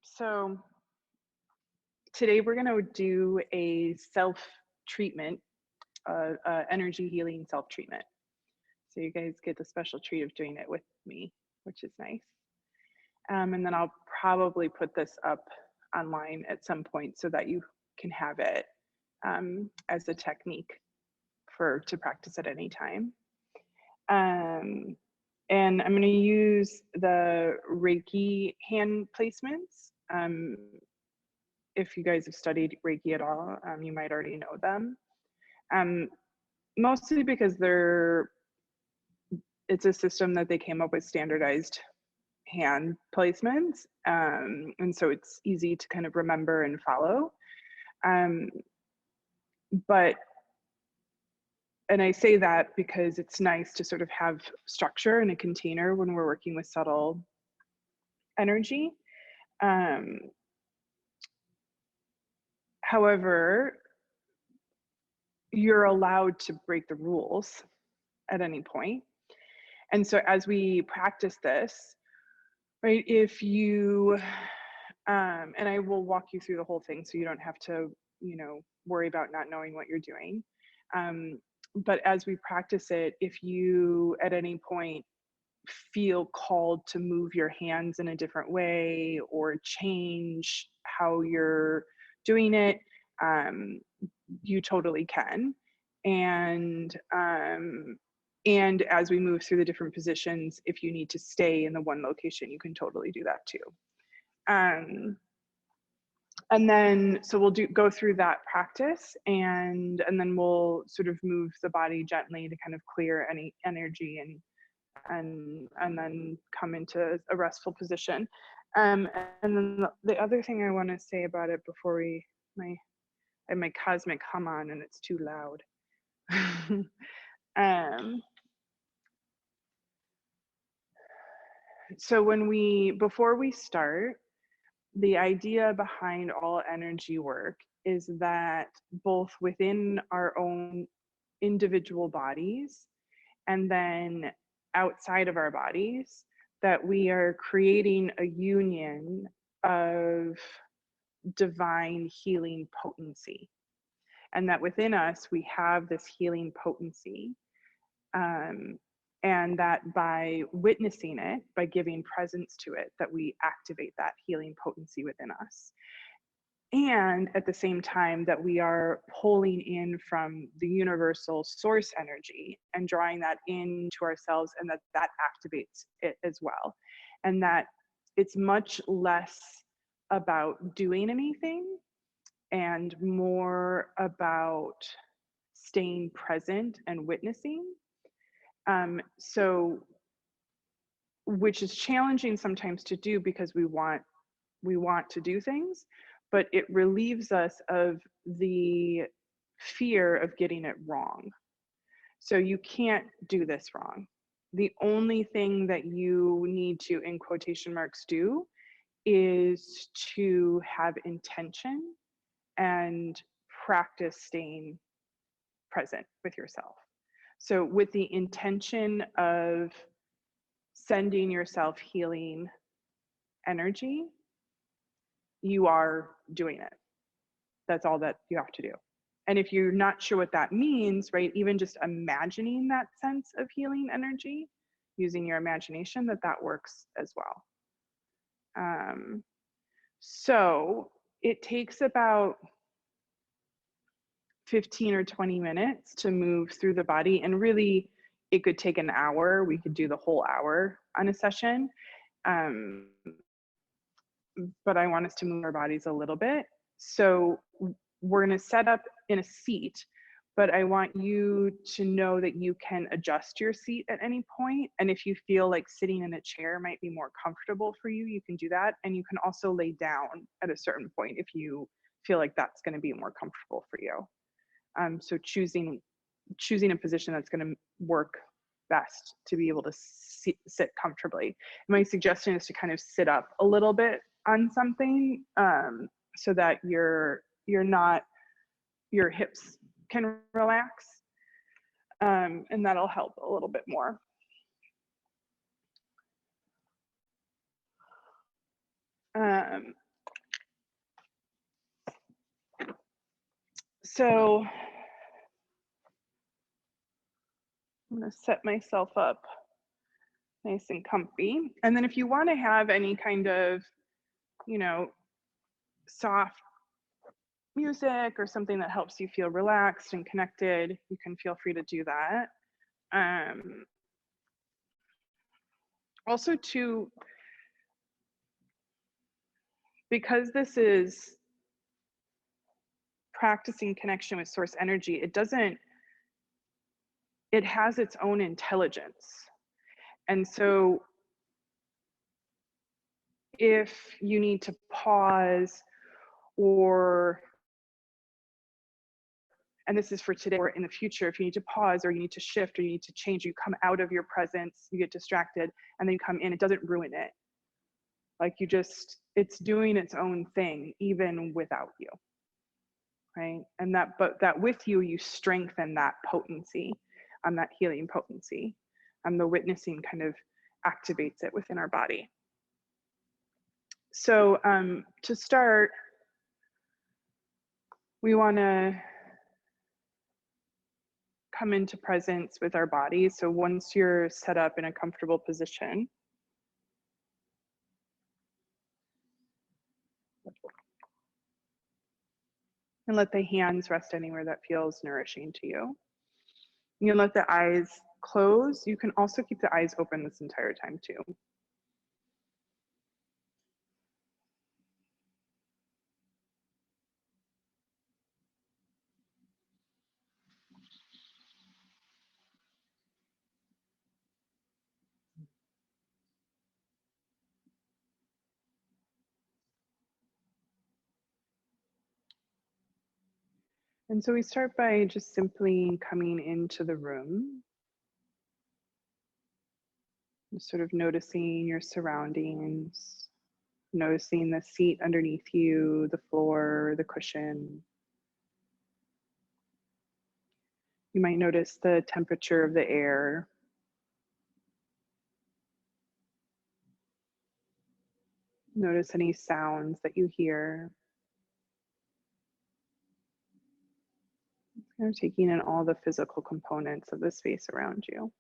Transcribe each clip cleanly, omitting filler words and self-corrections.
So today we're going to do a self-treatment, energy healing self-treatment. So you guys get the special treat of doing it with me, which is nice. And then I'll probably put this up online at some point so that you can have it as a technique to practice at any time. And I'm going to use the Reiki hand placements. If you guys have studied Reiki at all, you might already know them. Mostly because it's a system that they came up with standardized hand placements. And so it's easy to kind of remember and follow. And I say that because it's nice to sort of have structure in a container when we're working with subtle energy. However, you're allowed to break the rules at any point. And so as we practice this, right, if you, and I will walk you through the whole thing so you don't have to, worry about not knowing what you're doing. But as we practice it, if you at any point feel called to move your hands in a different way or change how you're doing it, you totally can. And as we move through the different positions, if you need to stay in the one location, you can totally do that too. And then, so we'll go through that practice, and then we'll sort of move the body gently to kind of clear any energy and then come into a restful position. And then the other thing I want to say about it before my cosmic hum on and it's too loud. So before we start, the idea behind all energy work is that both within our own individual bodies and then outside of our bodies, that we are creating a union of divine healing potency. And that within us, we have this healing potency. And that by witnessing it, by giving presence to it, that we activate that healing potency within us. And at the same time that we are pulling in from the universal source energy and drawing that into ourselves, and that activates it as well. And that it's much less about doing anything and more about staying present and witnessing. So, which is challenging sometimes to do because we want to do things, but it relieves us of the fear of getting it wrong. So you can't do this wrong. The only thing that you need to, in quotation marks, do is to have intention and practice staying present with yourself. So with the intention of sending yourself healing energy, you are doing it. That's all that you have to do. And if you're not sure what that means, right, even just imagining that sense of healing energy, using your imagination, that works as well. So it takes about 15 or 20 minutes to move through the body, and really it could take an hour. We could do the whole hour on a session, but I want us to move our bodies a little bit. So we're going to set up in a seat, but I want you to know that you can adjust your seat at any point. And if you feel like sitting in a chair might be more comfortable for you, you can do that. And you can also lay down at a certain point if you feel like that's going to be more comfortable for you. So choosing a position that's going to work best to be able to sit comfortably. My suggestion is to kind of sit up a little bit on something, so that your hips can relax, and that'll help a little bit more. So I'm going to set myself up nice and comfy. And then if you want to have any kind of, you know, soft music or something that helps you feel relaxed and connected, you can feel free to do that. Also too, because this is practicing connection with source energy, it has its own intelligence. And so if you need to pause, or, and this is for today or in the future, if you need to pause or you need to shift or you need to change, you come out of your presence, you get distracted, and then you come in, it doesn't ruin it. Like it's doing its own thing even without you, right? And but that with you, you strengthen that potency, that healing potency. The witnessing kind of activates it within our body. So to start, we want to come into presence with our body. So once you're set up in a comfortable position, and let the hands rest anywhere that feels nourishing to you. You can let the eyes close. You can also keep the eyes open this entire time too. And so we start by just simply coming into the room, just sort of noticing your surroundings, noticing the seat underneath you, the floor, the cushion. You might notice the temperature of the air. Notice any sounds that you hear. Kind of taking in all the physical components of the space around you.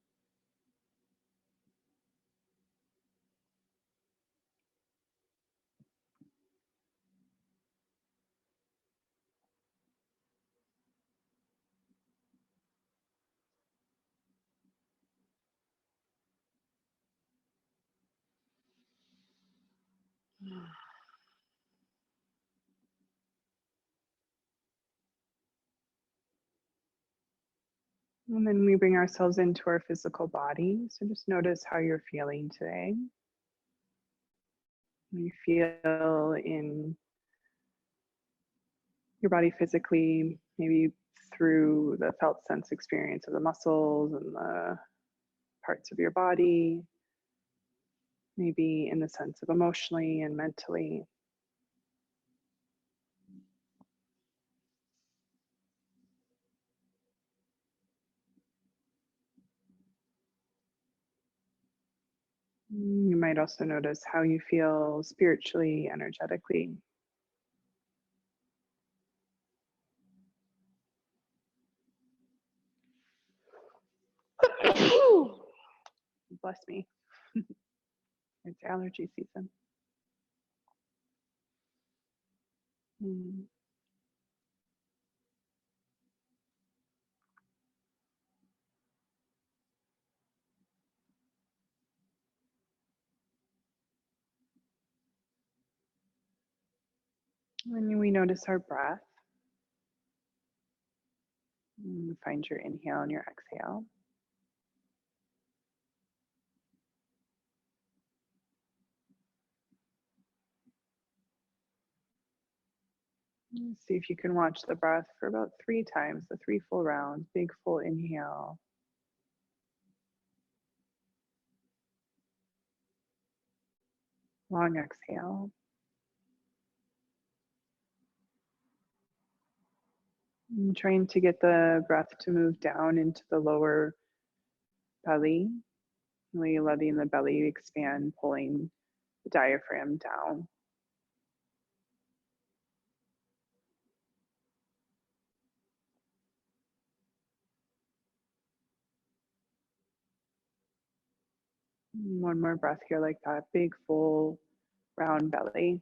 And then we bring ourselves into our physical body. So just notice how you're feeling today. You feel in your body physically, maybe through the felt sense experience of the muscles and the parts of your body, maybe in the sense of emotionally and mentally. You might also notice how you feel spiritually, energetically. Bless me. It's allergy season. And we notice our breath. Find your inhale and your exhale. See if you can watch the breath for about 3 times, the 3 full rounds. Big full inhale. Long exhale. And trying to get the breath to move down into the lower belly. Really letting the belly expand, pulling the diaphragm down. One more breath here, like that big, full, round belly.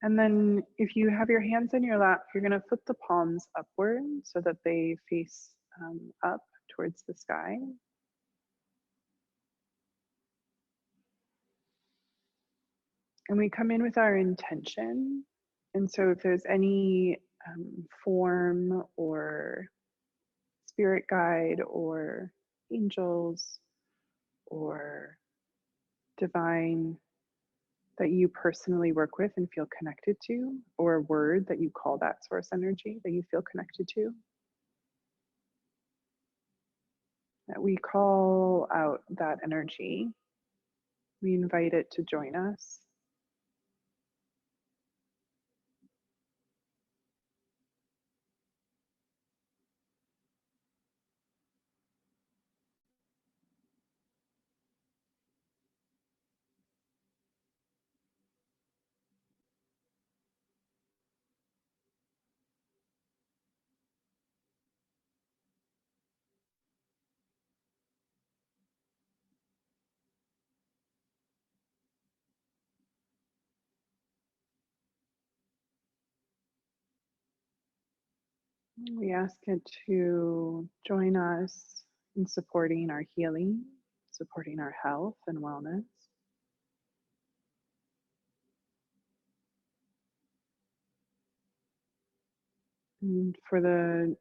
And then if you have your hands in your lap, you're going to flip the palms upward so that they face up towards the sky. And we come in with our intention. And so if there's any form or spirit guide or angels or divine that you personally work with and feel connected to, or a word that you call that source energy that you feel connected to, that we call out that energy. We invite it to join us. We ask it to join us in supporting our healing, supporting our health and wellness. And for the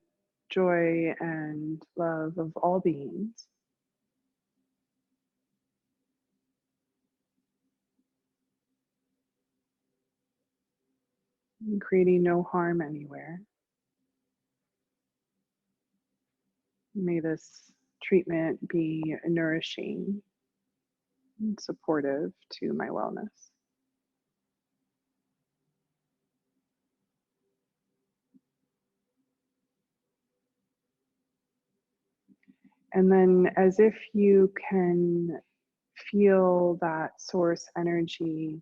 joy and love of all beings. And creating no harm anywhere. May this treatment be nourishing and supportive to my wellness. And then, as if you can feel that source energy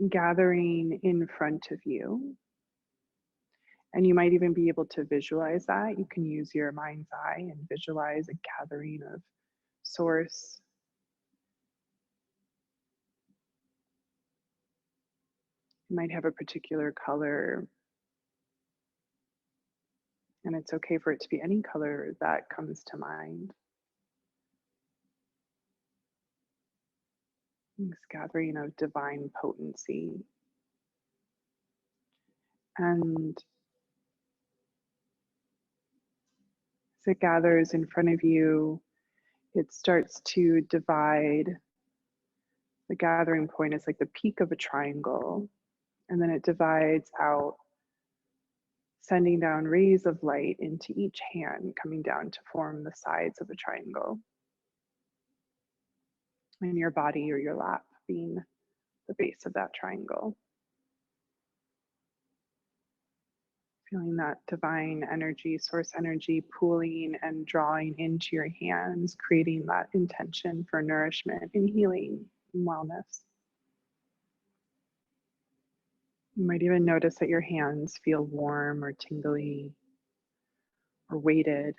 gathering in front of you, and you might even be able to visualize that. You can use your mind's eye and visualize a gathering of source. You might have a particular color, and it's okay for it to be any color that comes to mind. This gathering of divine potency. And as it gathers in front of you, it starts to divide. The gathering point is like the peak of a triangle, and then it divides out, sending down rays of light into each hand, coming down to form the sides of a triangle. And your body or your lap being the base of that triangle. Feeling that divine energy, source energy, pooling and drawing into your hands, creating that intention for nourishment and healing and wellness. You might even notice that your hands feel warm or tingly or weighted.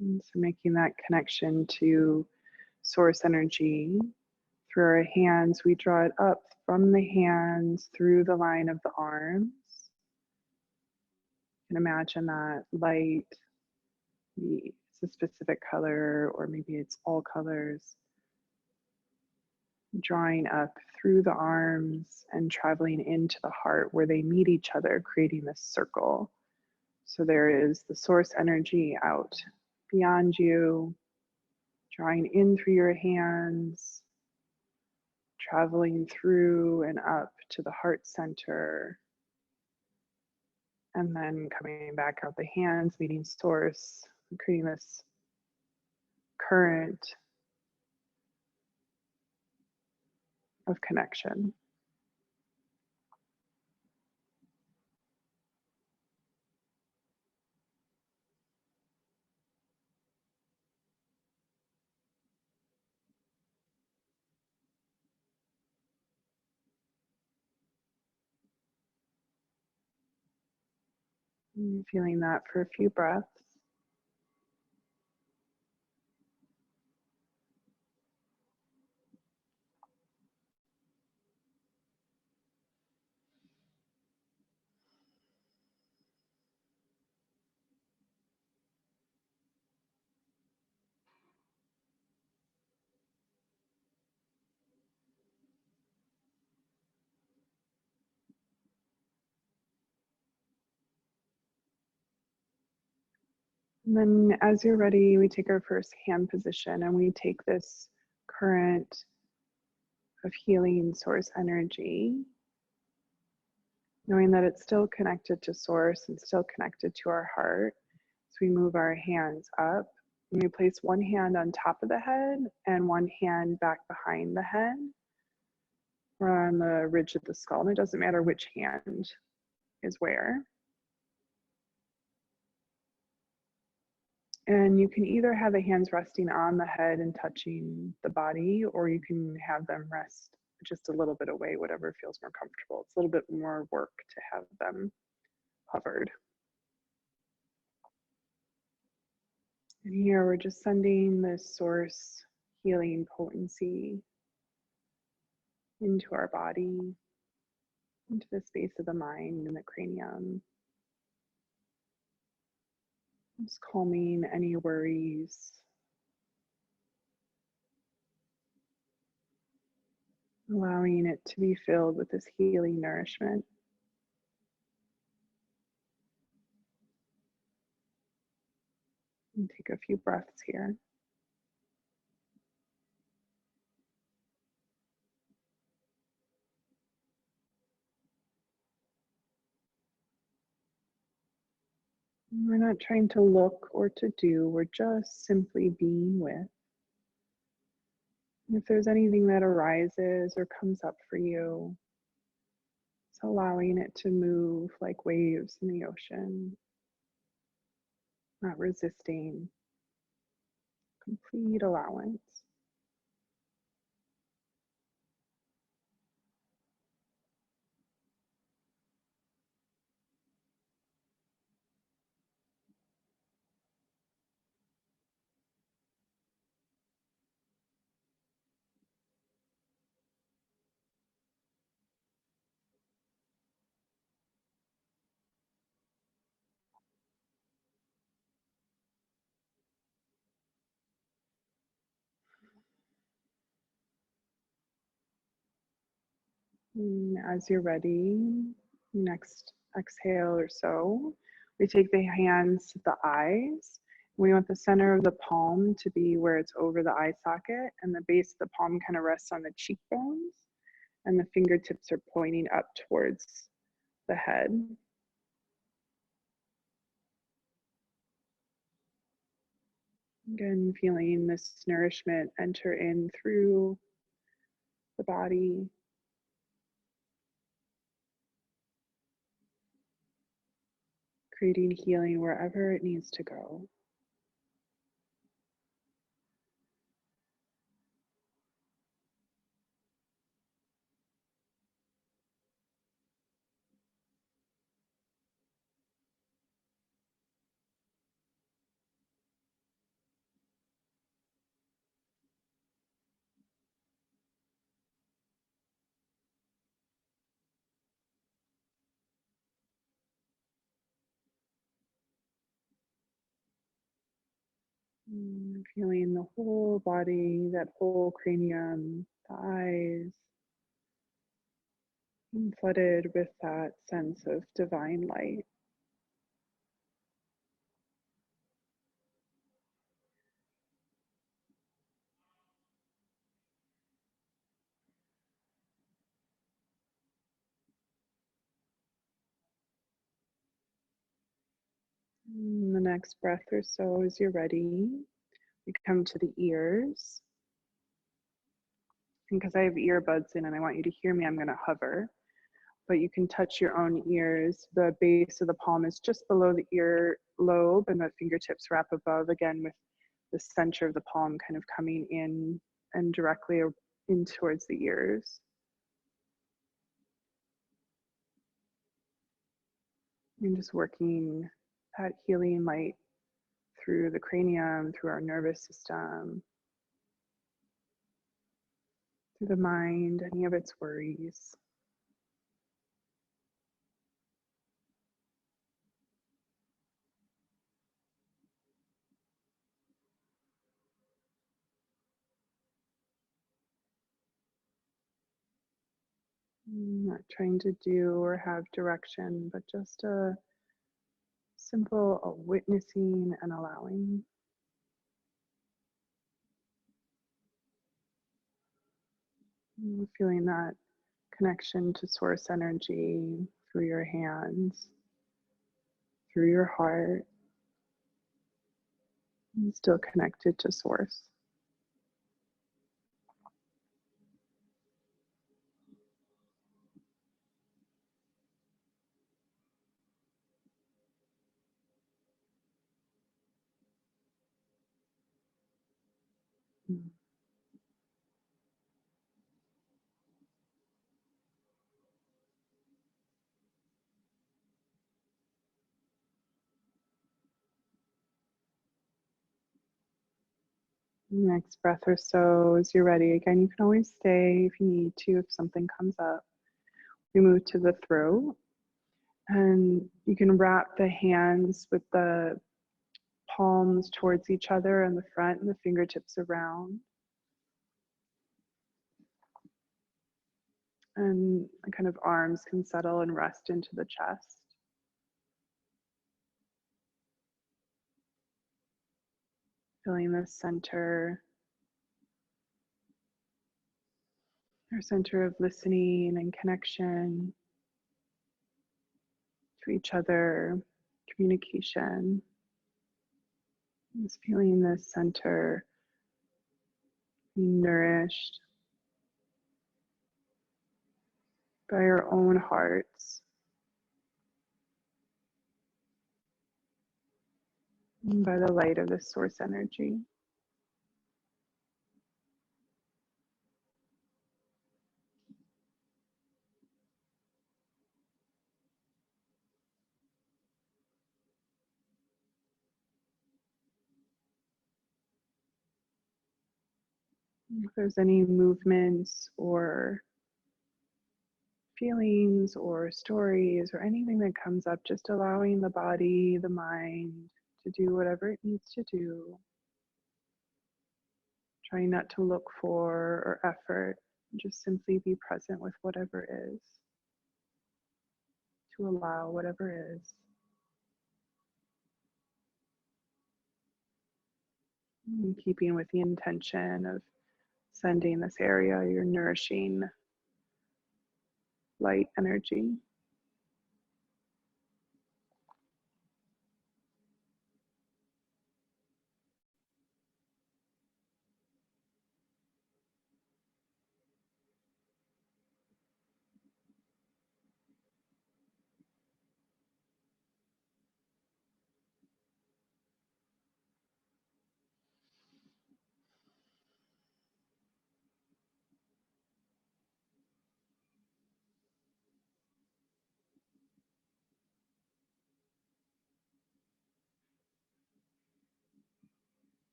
And so making that connection to source energy through our hands, we draw it up from the hands through the line of the arms. And imagine that light, maybe it's a specific color, or maybe it's all colors, drawing up through the arms and traveling into the heart where they meet each other, creating this circle. So there is the source energy out beyond you, drawing in through your hands, traveling through and up to the heart center, and then coming back out the hands, meeting source, creating this current of connection. And feeling that for a few breaths. And then as you're ready, we take our first hand position and we take this current of healing source energy, knowing that it's still connected to source and still connected to our heart. So we move our hands up and we place one hand on top of the head and one hand back behind the head or on the ridge of the skull. And it doesn't matter which hand is where. And you can either have the hands resting on the head and touching the body, or you can have them rest just a little bit away, whatever feels more comfortable. It's a little bit more work to have them hovered. And here we're just sending this source healing potency into our body, into the space of the mind and the cranium. Just calming any worries, allowing it to be filled with this healing nourishment. And take a few breaths here. We're not trying to look or to do, we're just simply being with. And if there's anything that arises or comes up for you, it's allowing it to move like waves in the ocean, not resisting, complete allowance. And as you're ready, next exhale or so, we take the hands to the eyes. We want the center of the palm to be where it's over the eye socket, and the base of the palm kind of rests on the cheekbones, and the fingertips are pointing up towards the head. Again, feeling this nourishment enter in through the body. Creating healing wherever it needs to go. Feeling the whole body, that whole cranium, the eyes, being flooded with that sense of divine light. The next breath or so, as you're ready, We come to the ears. And because I have earbuds in and I want you to hear me, I'm going to hover. But you can touch your own ears. The base of the palm is just below the ear lobe, and the fingertips wrap above, again, with the center of the palm kind of coming in and directly in towards the ears. And just working that healing light through the cranium, through our nervous system, through the mind, any of its worries. Not trying to do or have direction, but just a simple witnessing and allowing. Feeling that connection to source energy through your hands, through your heart, and still connected to source. Next breath or so, as you're ready. Again, you can always stay if you need to, if something comes up. We move to the throat, and you can wrap the hands with the palms towards each other in the front and the fingertips around. And the kind of arms can settle and rest into the chest. Feeling the center, our center of listening and connection to each other, communication. Just feeling this center being nourished by our own hearts, and by the light of this source energy. If there's any movements or feelings or stories or anything that comes up, just allowing the body, the mind to do whatever it needs to do. Trying not to look for or effort, just simply be present with whatever is, to allow whatever is. In keeping with the intention of sending this area your nourishing light energy.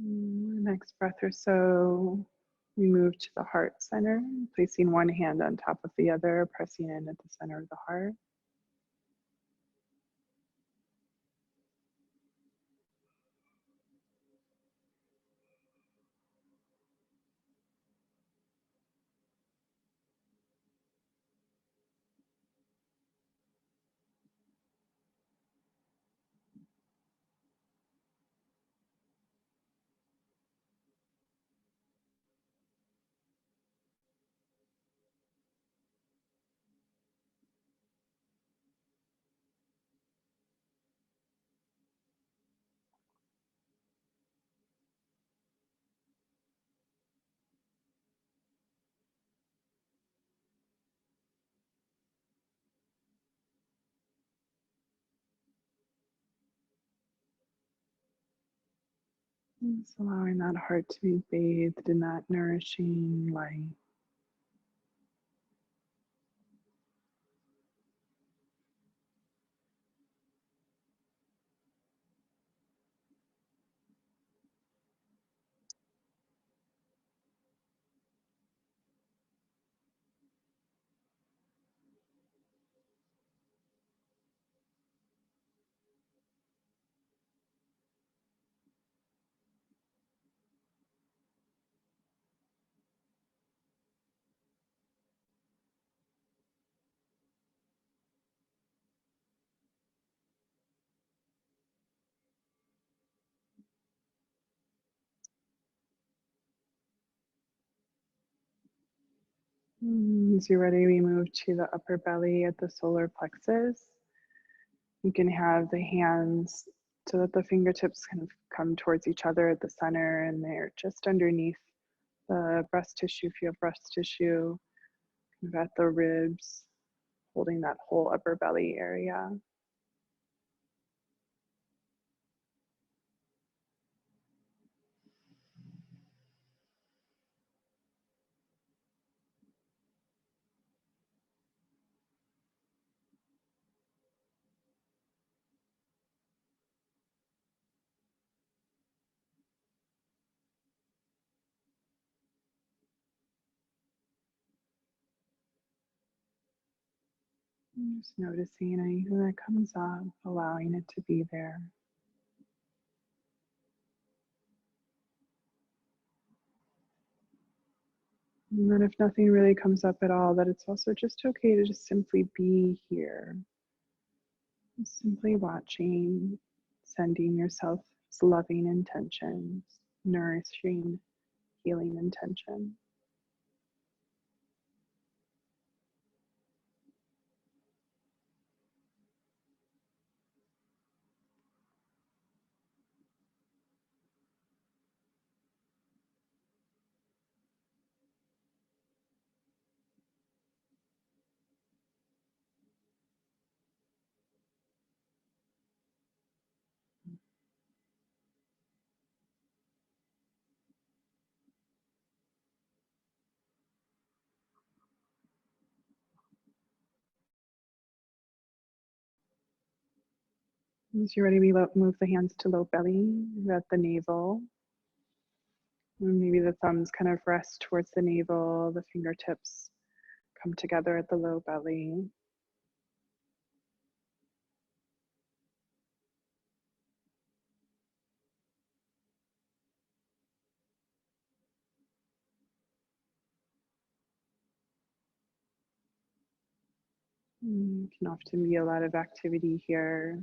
Next breath or so, we move to the heart center, placing one hand on top of the other, pressing in at the center of the heart. Just allowing that heart to be bathed in that nourishing light. As you're ready, we move to the upper belly at the solar plexus. You can have the hands so that the fingertips kind of come towards each other at the center, and they're just underneath the breast tissue if you have breast tissue, kind of at the ribs, holding that whole upper belly area. Just noticing anything that comes up, allowing it to be there. And then if nothing really comes up at all, that it's also just okay to just simply be here. Just simply watching, sending yourself loving intentions, nourishing, healing intention. As you're ready, we move the hands to low belly, at the navel. And maybe the thumbs kind of rest towards the navel, the fingertips come together at the low belly. It can often be a lot of activity here,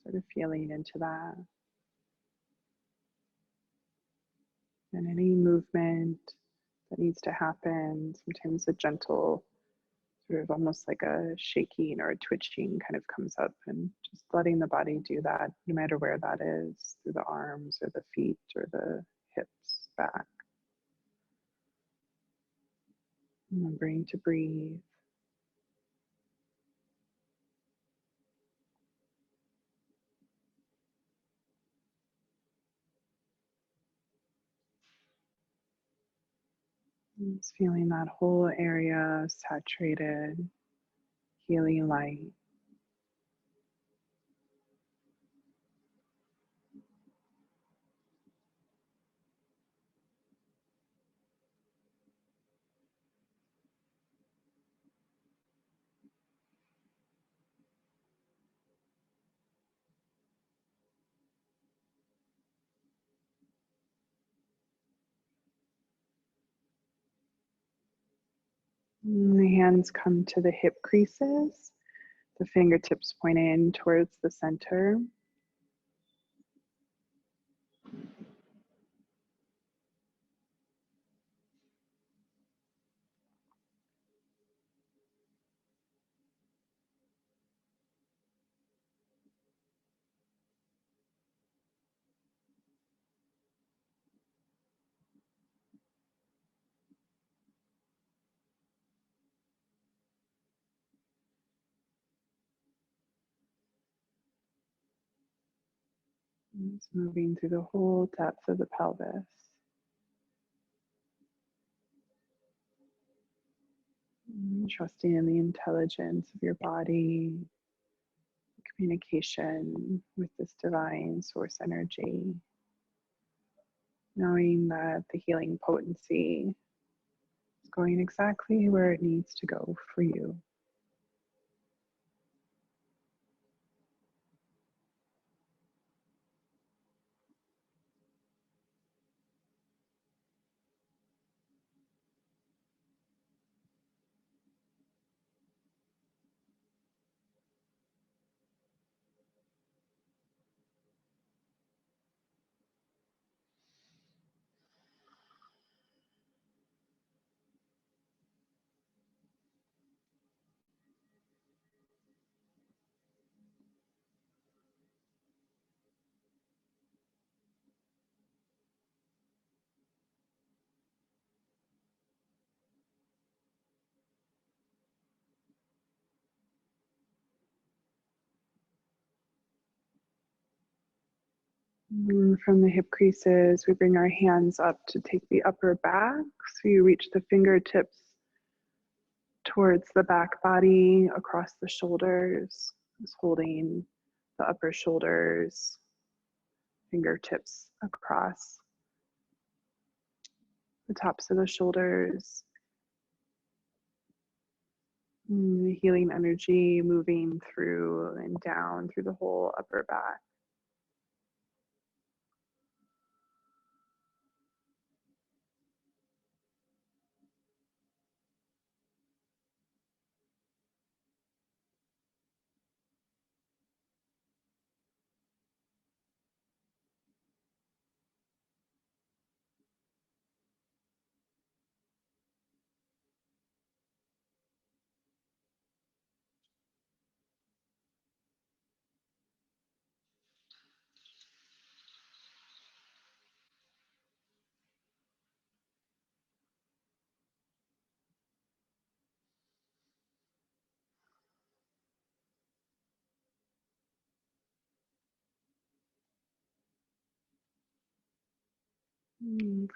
sort of feeling into that. And any movement that needs to happen, sometimes a gentle, sort of almost like a shaking or a twitching kind of comes up, and just letting the body do that, no matter where that is, through the arms or the feet or the hips, back. Remembering to breathe. Just feeling that whole area saturated, healing light. And the hands come to the hip creases, the fingertips point in towards the center. It's moving through the whole depth of the pelvis. Trusting in the intelligence of your body, communication with this divine source energy, knowing that the healing potency is going exactly where it needs to go for you. From the hip creases, we bring our hands up to take the upper back. So you reach the fingertips towards the back body, across the shoulders, just holding the upper shoulders, fingertips across the tops of the shoulders. The healing energy moving through and down through the whole upper back.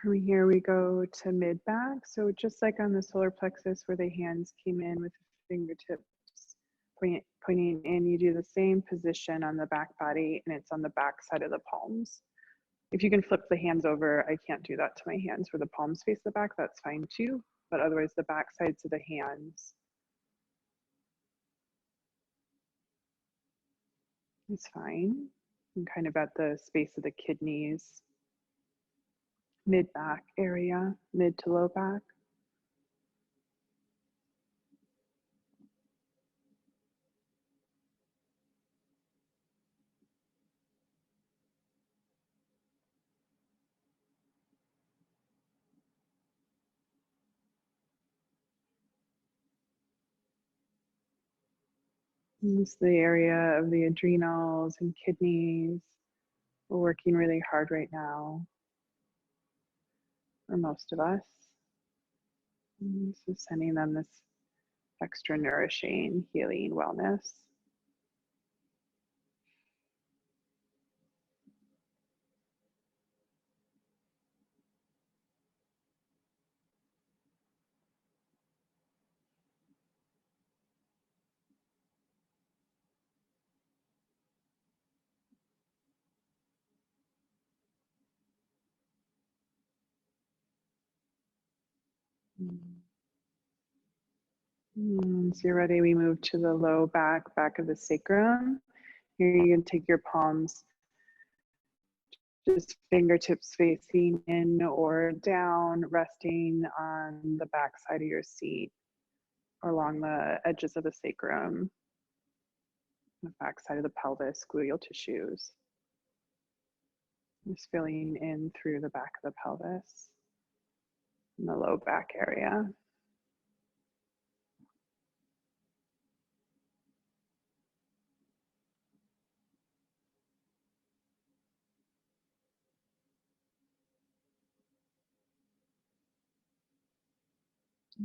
From here we go to mid back. So just like on the solar plexus where the hands came in with the fingertips pointing in, you do the same position on the back body, and it's on the back side of the palms. If you can flip the hands over, I can't do that to my hands where the palms face the back, that's fine too. But otherwise the back sides of the hands is fine. And kind of at the space of the kidneys, mid back area, mid to low back. This is the area of the adrenals and kidneys. We're working really hard right now, for most of us. So sending them this extra nourishing, healing wellness. So you're ready, we move to the low back of the sacrum. Here you can take your palms, just fingertips facing in or down, resting on the back side of your seat or along the edges of the sacrum, the back side of the pelvis, gluteal tissues. Just filling in through the back of the pelvis in the low back area.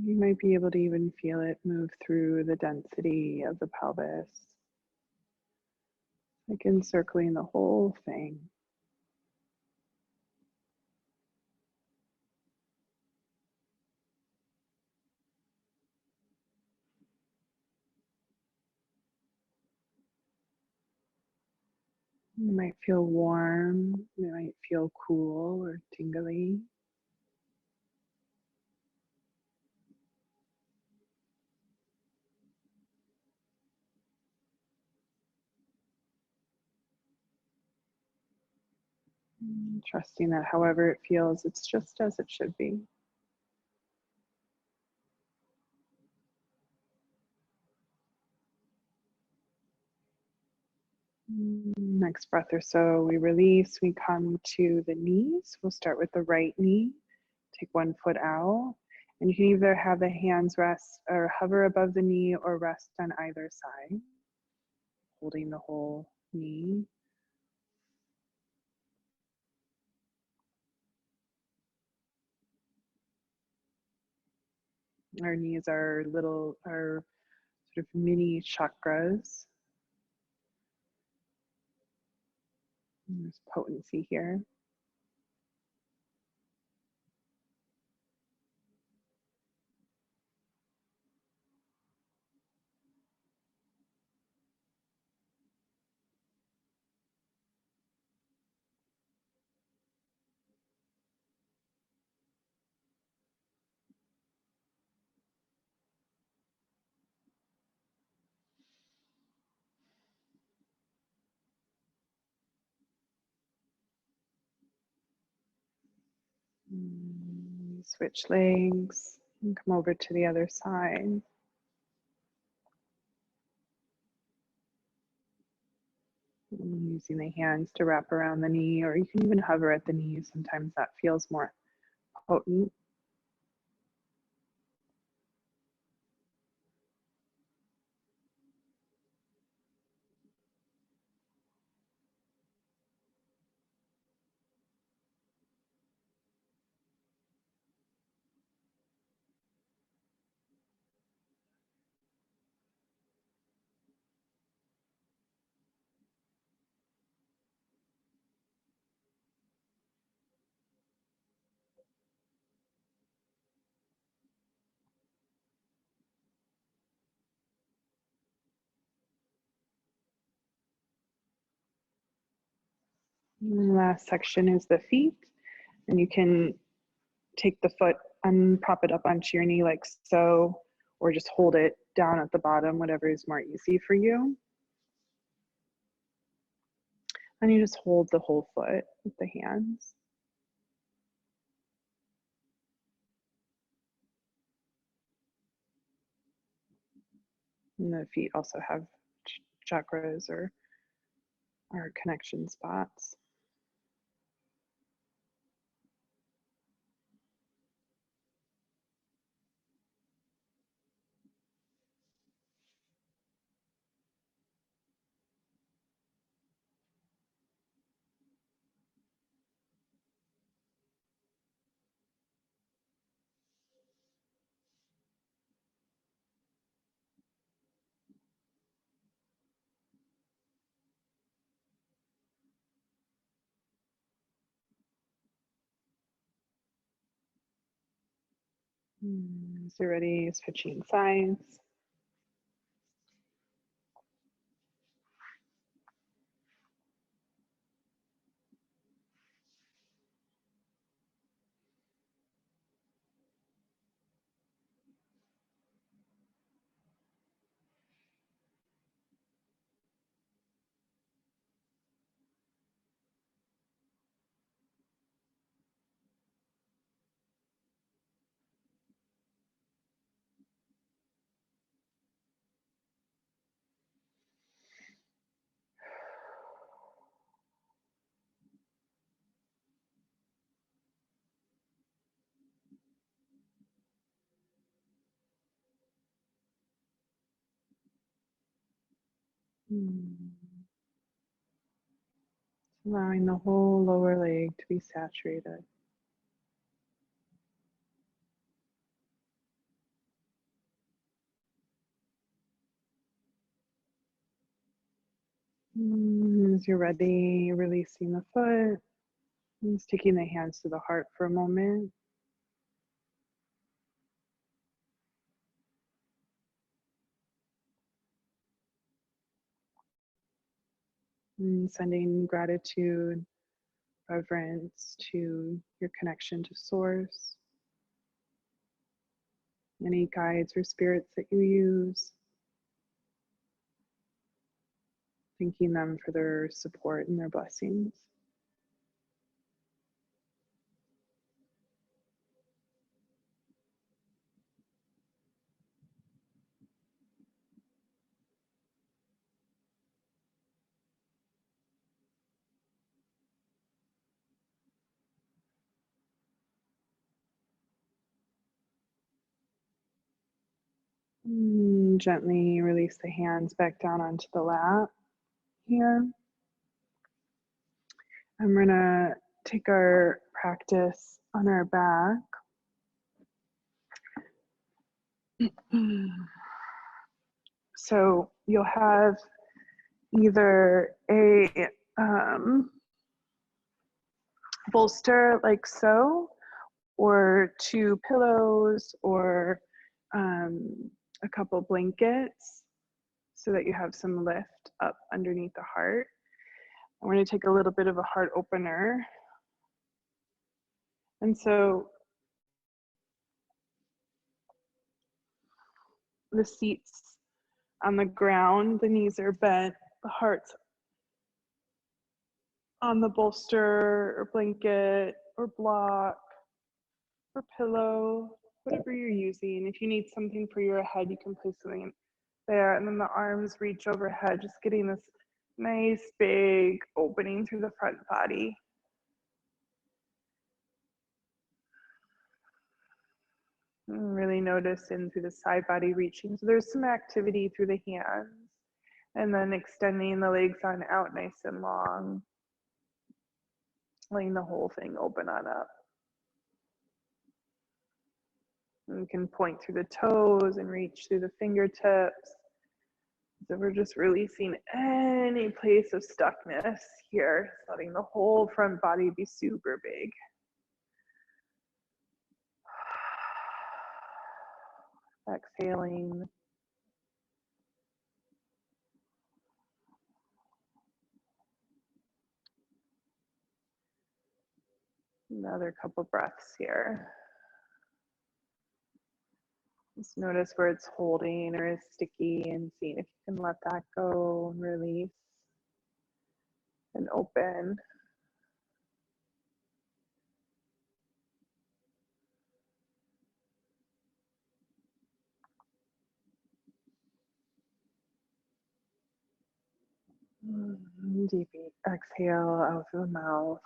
You might be able to even feel it move through the density of the pelvis, like encircling the whole thing. You might feel warm, you might feel cool or tingly. Trusting that however it feels, it's just as it should be. Next breath or so, we release, we come to the knees. We'll start with the right knee. Take one foot out, and you can either have the hands rest or hover above the knee or rest on either side, holding the whole knee. Our knees are are sort of mini chakras. There's potency here. Switch legs and come over to the other side. Using the hands to wrap around the knee, or you can even hover at the knee. Sometimes that feels more potent. And the last section is the feet, and you can take the foot and prop it up onto your knee like so, or just hold it down at the bottom, whatever is more easy for you. And you just hold the whole foot with the hands. And the feet also have chakras or connection spots. So you're ready, switching sides. Allowing the whole lower leg to be saturated. As you're ready, releasing the foot. Just taking the hands to the heart for a moment. And sending gratitude, reverence to your connection to source, any guides or spirits that you use, thanking them for their support and their blessings. Gently release the hands back down onto the lap here. I'm going to take our practice on our back. So you'll have either a bolster like so, or two pillows, or a couple blankets so that you have some lift up underneath the heart. I'm going to take a little bit of a heart opener. And so the seat's on the ground, the knees are bent, the heart's on the bolster or blanket or block or pillow, whatever you're using. If you need something for your head, you can place something there, and then the arms reach overhead, just getting this nice big opening through the front body. And really notice in through the side body reaching. So there's some activity through the hands, and then extending the legs on out nice and long, letting the whole thing open on up. And you can point through the toes and reach through the fingertips. So we're just releasing any place of stuckness here, letting the whole front body be super big. Exhaling. Another couple breaths here. Just notice where it's holding or is sticky and seeing if you can let that go and release and open. Deep exhale out through the mouth.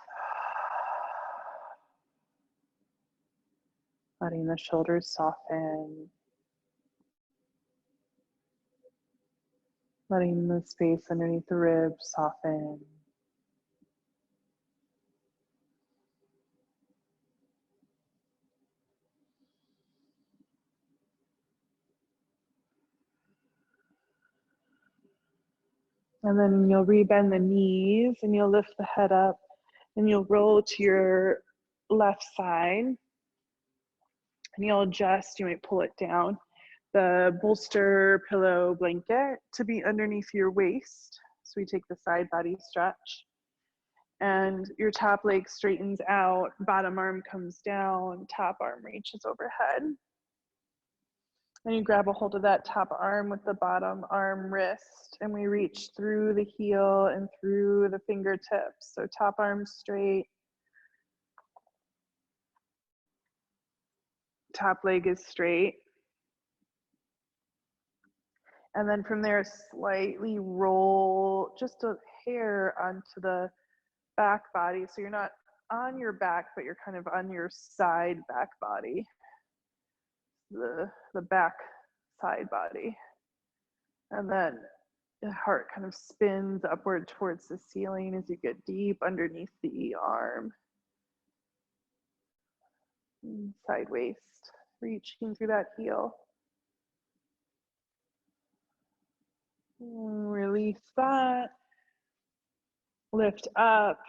Letting the shoulders soften. Letting the space underneath the ribs soften. And then you'll rebend the knees and you'll lift the head up and you'll roll to your left side. And you'll adjust, you might pull it down, the bolster, pillow, blanket to be underneath your waist. So we take the side body stretch. And your top leg straightens out, bottom arm comes down, top arm reaches overhead. And you grab a hold of that top arm with the bottom arm wrist, and we reach through the heel and through the fingertips. So top arm straight, top leg is straight. And then from there, slightly roll just a hair onto the back body. So you're not on your back, but you're kind of on your side back body. The back side body. And then the heart kind of spins upward towards the ceiling as you get deep underneath the arm. Side waist, reaching through that heel. Release that. Lift up,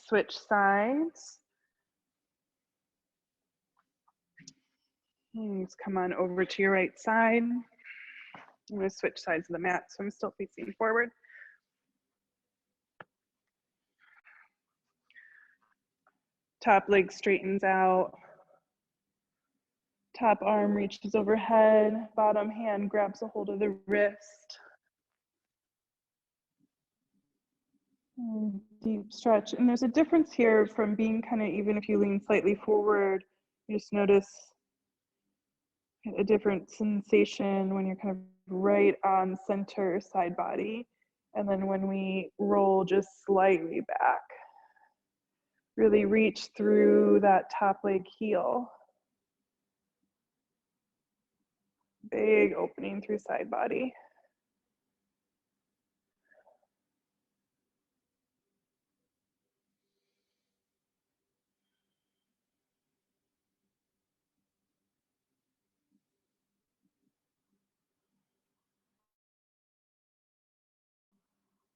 switch sides. Just come on over to your right side. I'm going to switch sides of the mat, so I'm still facing forward. Top leg straightens out. Top arm reaches overhead. Bottom hand grabs a hold of the wrist. Deep stretch. And there's a difference here from being kind of, even if you lean slightly forward, you just notice a different sensation when you're kind of right on center side body. And then when we roll just slightly back, really reach through that top leg heel. Big opening through side body.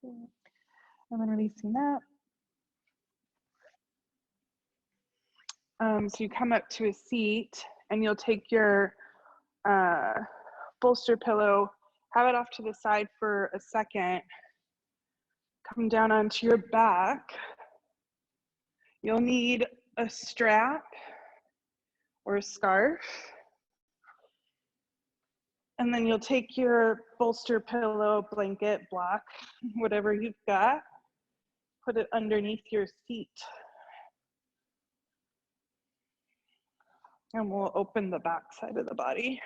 And then releasing that. So you come up to a seat and you'll take your bolster pillow, have it off to the side for a second, come down onto your back. You'll need a strap or a scarf. And then you'll take your bolster pillow, blanket, block, whatever you've got, put it underneath your seat. And we'll open the back side of the body.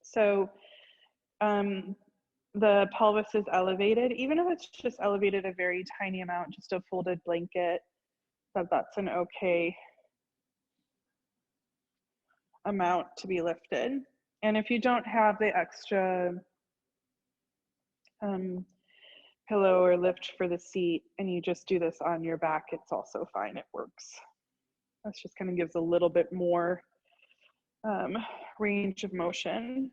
So the pelvis is elevated, even if it's just elevated a very tiny amount, just a folded blanket, that's an okay amount to be lifted. And if you don't have the extra pillow or lift for the seat and you just do this on your back, it's also fine, it works. That just kind of gives a little bit more range of motion.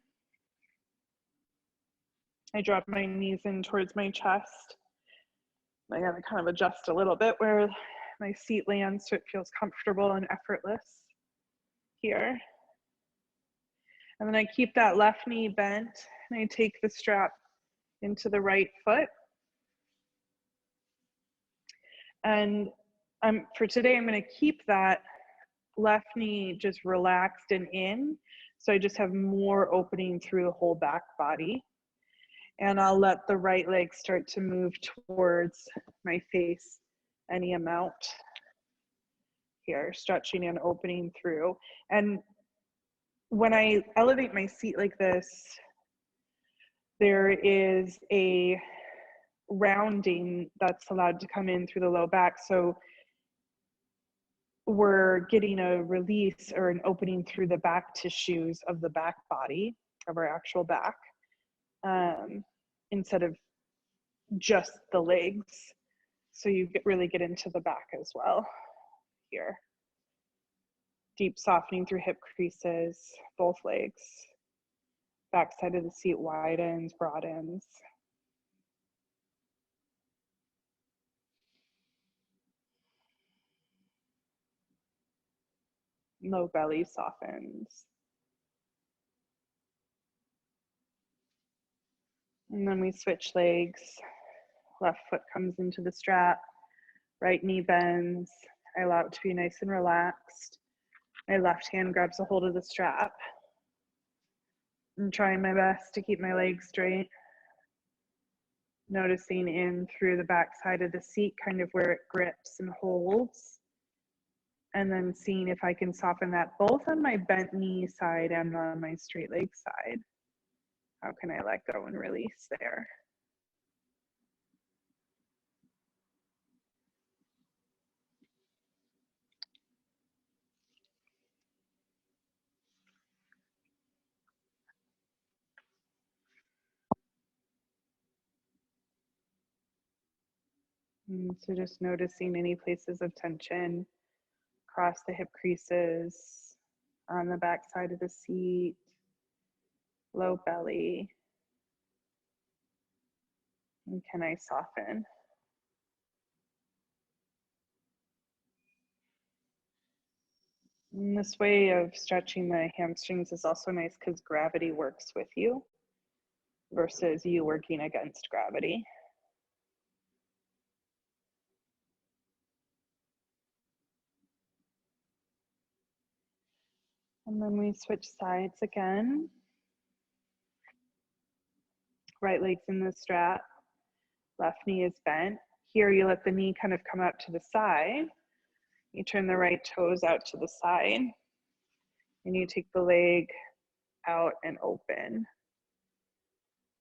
I drop my knees in towards my chest. I gotta kind of adjust a little bit where my seat lands so it feels comfortable and effortless here. And then I keep that left knee bent and I take the strap into the right foot. And for today, I'm gonna keep that left knee just relaxed and in. So I just have more opening through the whole back body. And I'll let the right leg start to move towards my face any amount here, stretching and opening through. And when I elevate my seat like this, there is a rounding that's allowed to come in through the low back. So we're getting a release or an opening through the back tissues of the back body, of our actual back, instead of just the legs. So you really get into the back as well here. Deep softening through hip creases, both legs. Back side of the seat widens, broadens. Low belly softens. And then we switch legs. Left foot comes into the strap. Right knee bends. I allow it to be nice and relaxed. My left hand grabs a hold of the strap. I'm trying my best to keep my legs straight. Noticing in through the back side of the seat, kind of where it grips and holds. And then seeing if I can soften that both on my bent knee side and on my straight leg side. How can I let go and release there? And so just noticing any places of tension across the hip creases, on the back side of the seat, low belly. And can I soften? And this way of stretching the hamstrings is also nice because gravity works with you versus you working against gravity. And then we switch sides again. Right leg's in the strap, left knee is bent. Here you let the knee kind of come out to the side. You turn the right toes out to the side, and you take the leg out and open.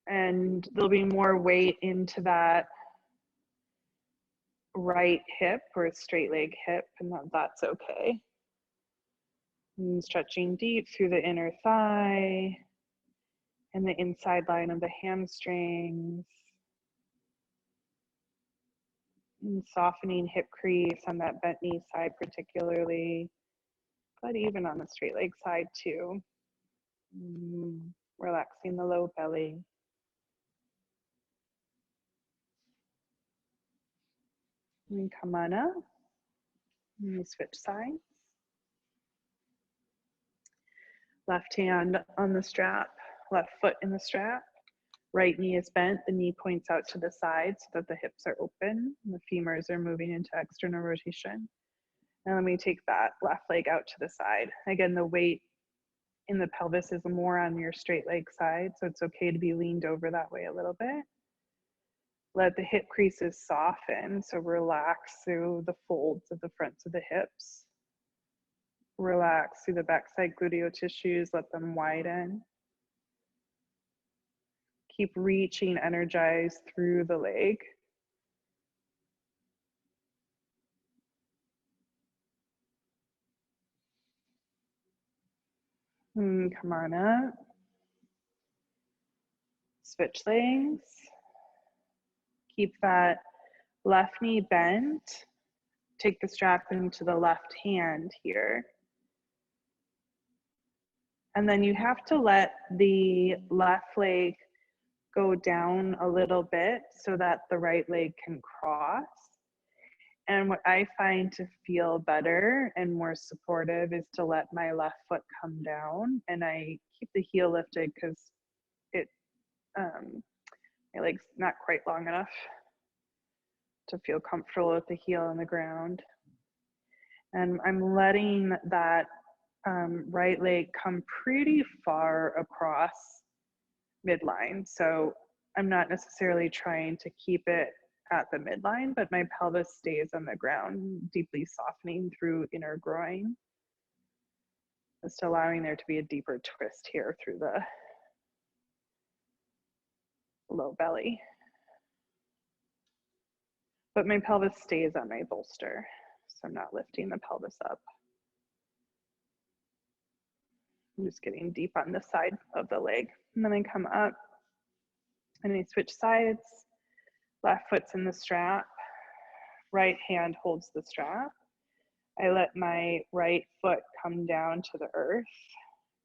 And there'll be more weight into that right hip or a straight leg hip, and that's okay. And stretching deep through the inner thigh and the inside line of the hamstrings. And softening hip crease on that bent knee side particularly, but even on the straight leg side too. Relaxing the low belly. And come on up. And we switch sides. Left hand on the strap, left foot in the strap. Right knee is bent, the knee points out to the side so that the hips are open and the femurs are moving into external rotation. And then we take that left leg out to the side. Again, the weight in the pelvis is more on your straight leg side, so it's okay to be leaned over that way a little bit. Let the hip creases soften, so relax through the folds of the fronts of the hips. Relax through the backside gluteal tissues, let them widen. Keep reaching, energized through the leg. Come on up. Switch legs. Keep that left knee bent. Take the strap into the left hand here. And then you have to let the left leg go down a little bit so that the right leg can cross. And what I find to feel better and more supportive is to let my left foot come down, and I keep the heel lifted because my leg's not quite long enough to feel comfortable with the heel on the ground. And I'm letting that right leg come pretty far across midline. So I'm not necessarily trying to keep it at the midline, but my pelvis stays on the ground, deeply softening through inner groin. Just allowing there to be a deeper twist here through the low belly. But my pelvis stays on my bolster, so I'm not lifting the pelvis up. I'm just getting deep on this side of the leg. And then I come up and I switch sides. Left foot's in the strap. Right hand holds the strap. I let my right foot come down to the earth,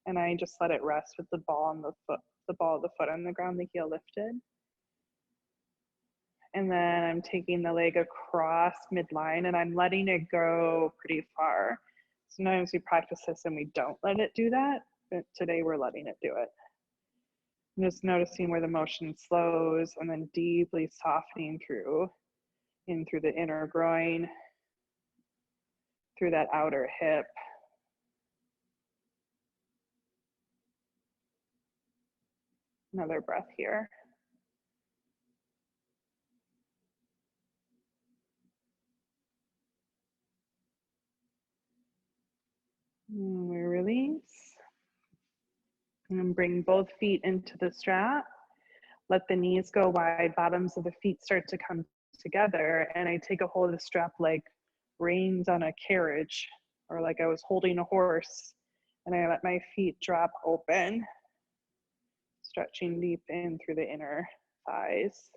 and I just let it rest with the ball on the foot, the ball of the foot on the ground, the heel lifted. And then I'm taking the leg across midline and I'm letting it go pretty far. Sometimes we practice this and we don't let it do that, but today we're letting it do it. I'm just noticing where the motion slows and then deeply softening through, in through the inner groin, through that outer hip. Another breath here. And we release. And bring both feet into the strap. Let the knees go wide, bottoms of the feet start to come together, and I take a hold of the strap like reins on a carriage, or like I was holding a horse, and I let my feet drop open, stretching deep in through the inner thighs.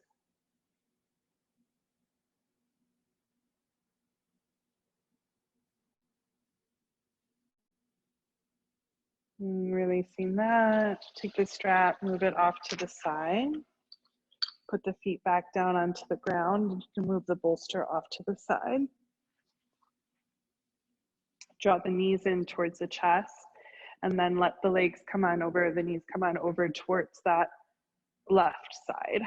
And releasing that, take the strap, move it off to the side. Put the feet back down onto the ground and move the bolster off to the side. Draw the knees in towards the chest, and then let the legs come on over, the knees come on over towards that left side.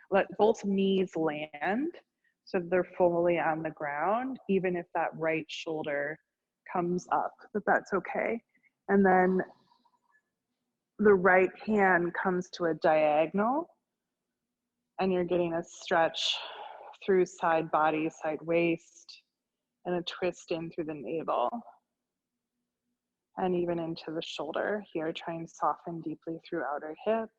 Let both knees land so they're fully on the ground, even if that right shoulder comes up, but that's okay. And then the right hand comes to a diagonal, and you're getting a stretch through side body, side waist, and a twist in through the navel, and even into the shoulder. Here, try and soften deeply through outer hip.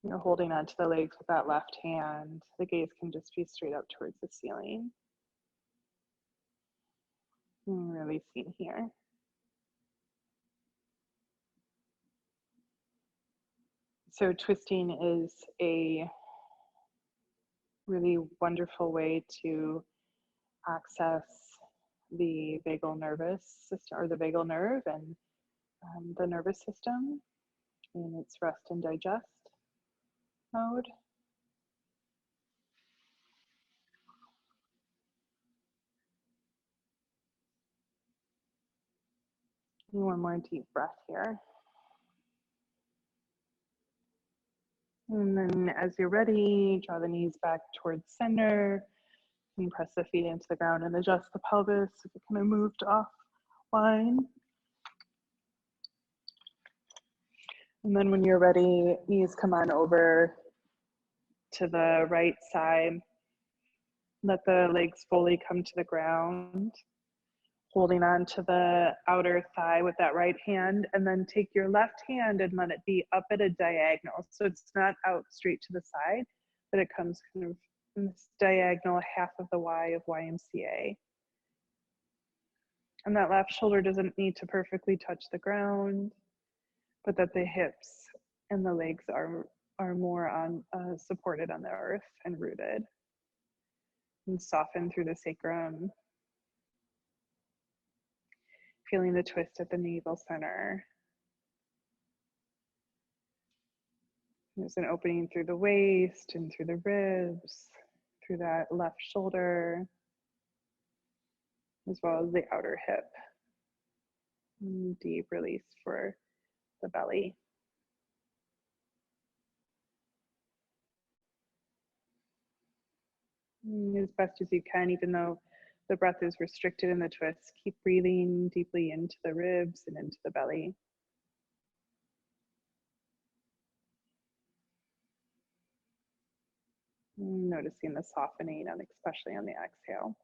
You're holding onto the legs with that left hand. The gaze can just be straight up towards the ceiling. And releasing here. So twisting is a really wonderful way to access the vagal nervous system, or the vagal nerve, and the nervous system in its rest and digest mode. And one more deep breath here. And then as you're ready, draw the knees back towards center and press the feet into the ground and adjust the pelvis if it kind of moved off line. And then when you're ready, knees come on over to the right side. Let the legs fully come to the ground, holding on to the outer thigh with that right hand, and then take your left hand and let it be up at a diagonal. So it's not out straight to the side, but it comes kind of in this diagonal, half of the Y of YMCA. And that left shoulder doesn't need to perfectly touch the ground, but that the hips and the legs are more on supported on the earth and rooted. And soften through the sacrum. Feeling the twist at the navel center. There's an opening through the waist and through the ribs, through that left shoulder, as well as the outer hip. And deep release for the belly. And as best as you can, even though the breath is restricted in the twist, keep breathing deeply into the ribs and into the belly. Noticing the softening, and especially on the exhale.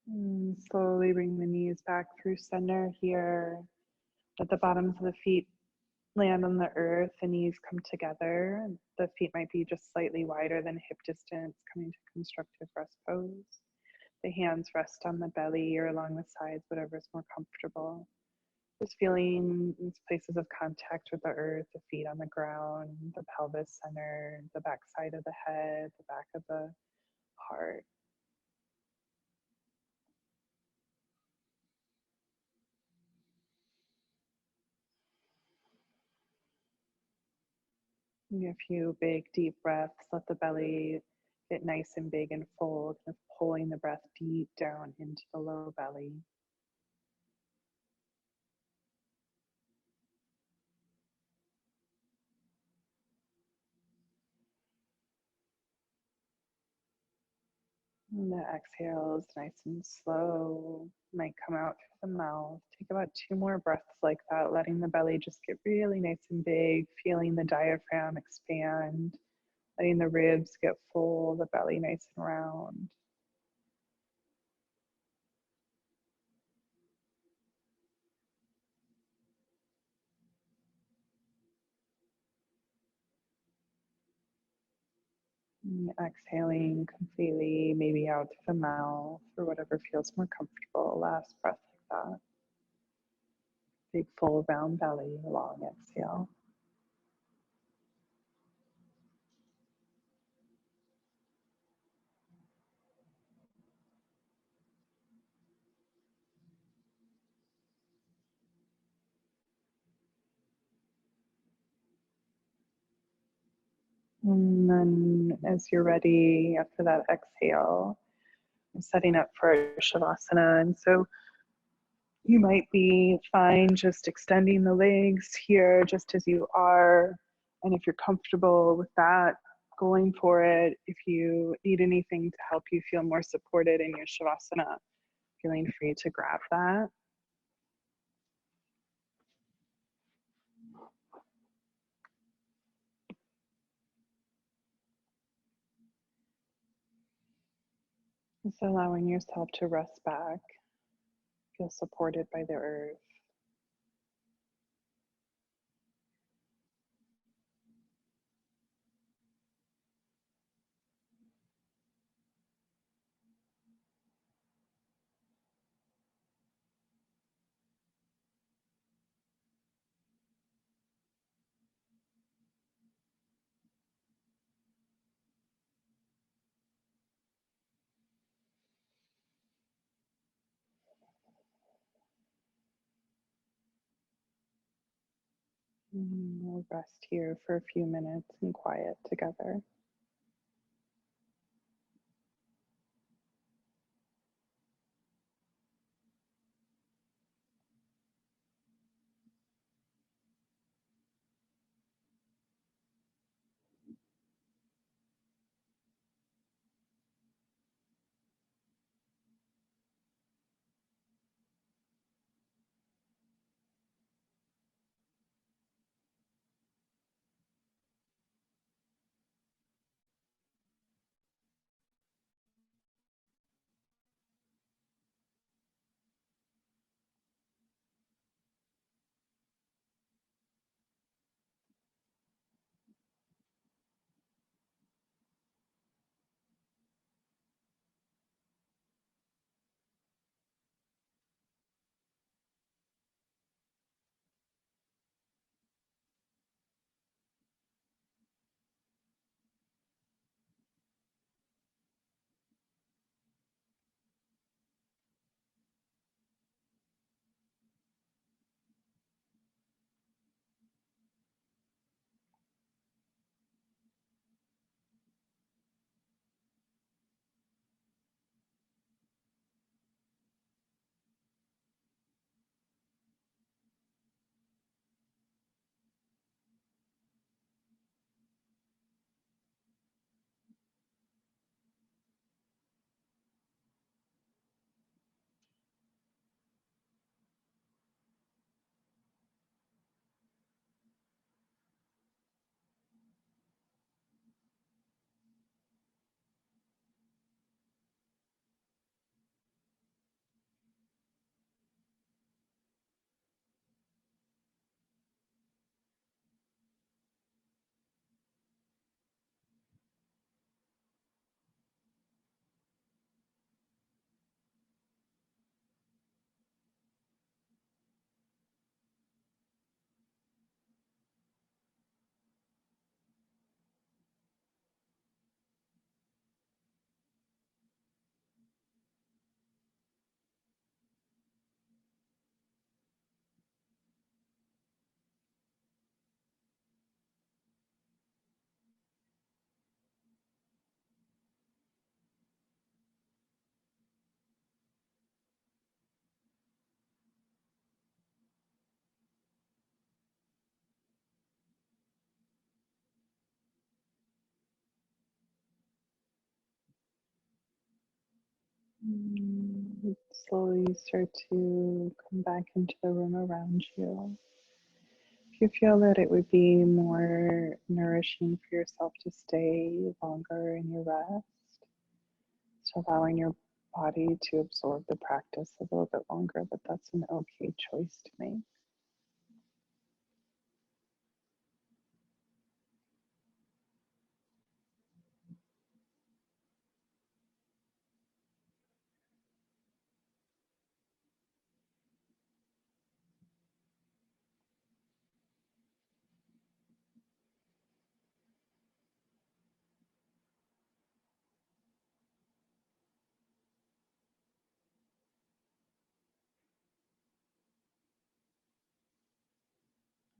And slowly bring the knees back through center here. Let the bottoms of the feet land on the earth, the knees come together. The feet might be just slightly wider than hip distance, coming to constructive rest pose. The hands rest on the belly or along the sides, whatever is more comfortable. Just feeling these places of contact with the earth, the feet on the ground, the pelvis center, the back side of the head, the back of the heart. A few big deep breaths. Let the belly get nice and big and full, kind of pulling the breath deep down into the low belly. And the exhale is nice and slow. Might come out through the mouth. Take about 2 more breaths like that, letting the belly just get really nice and big, feeling the diaphragm expand, letting the ribs get full, the belly nice and round. And exhaling completely, maybe out through the mouth or whatever feels more comfortable. Last breath like that. Big, full, round belly, long exhale. And then as you're ready after that exhale, setting up for Shavasana. And so you might be fine just extending the legs here just as you are. And if you're comfortable with that, going for it. If you need anything to help you feel more supported in your Shavasana, feeling free to grab that. Just allowing yourself to rest back, feel supported by the earth. We'll rest here for a few minutes in quiet together. Slowly start to come back into the room around you. If you feel that it would be more nourishing for yourself to stay longer in your rest, just allowing your body to absorb the practice a little bit longer, but that's an okay choice to make.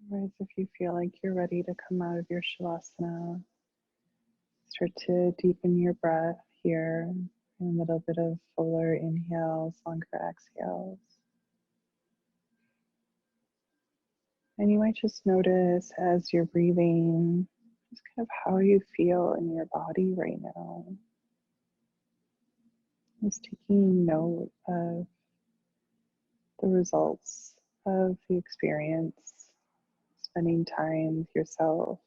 Whereas if you feel like you're ready to come out of your Shavasana, Start to deepen your breath here. A little bit of fuller inhales, longer exhales. And you might just notice as you're breathing, just kind of how you feel in your body right now. Just taking note of the results of the experience, spending time with yourself,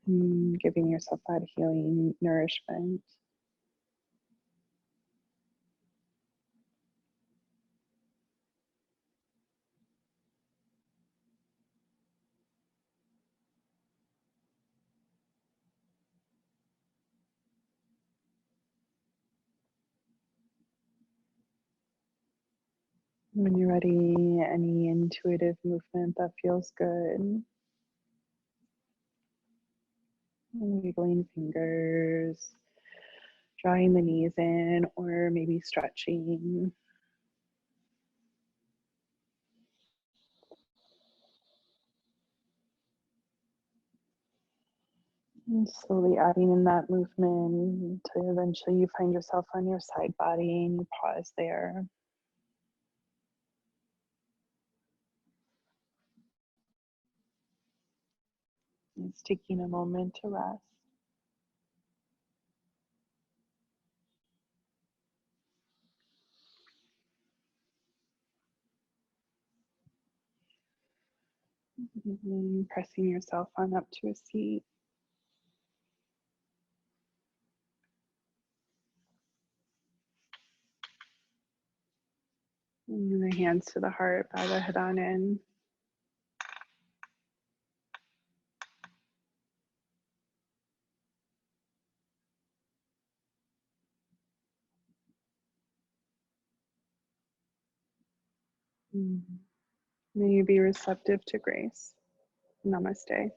and giving yourself that healing nourishment. When you're ready, any intuitive movement that feels good. Wiggling fingers, drawing the knees in, or maybe stretching. And slowly adding in that movement until eventually you find yourself on your side body and you pause there. It's taking a moment to rest. And pressing yourself on up to a seat. And the hands to the heart, bow the head on in. May you be receptive to grace. Namaste.